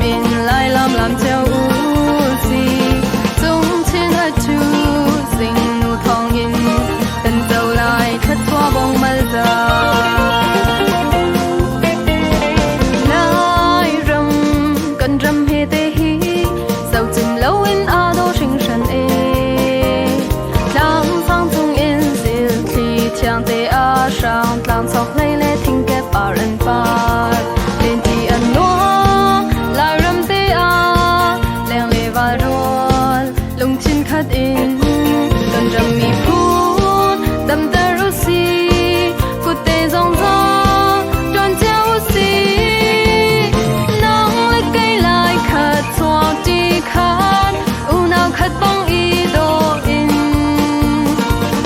min lai lam theo u si dung thiên ở chu sinh nu thong in tân dâu lại thất thoa bông mal ra lai ram cần ram he te hi dâu chim lâu in a do sinh sân e lang sang tung in zil thi thiang te a sang lang sọc lay le thing ke par an par lên thi an no lai ram te a leng le va rol lung chin khat in cần ram mi phun đam ta ru si cu te zong zong tròn chéo si nong le cây lai khát xoa ti khát u nào khát bong y do in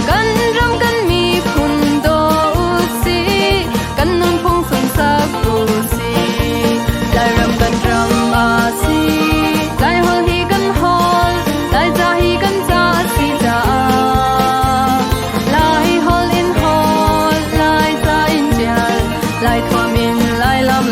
cần ram cần mi phun do si cần nun phong xuân sắc u si lai ram cần ram a si lai hol hi cần hol lai za hi cần za si za lai hol in hol lai za in jan lai thua min lai lam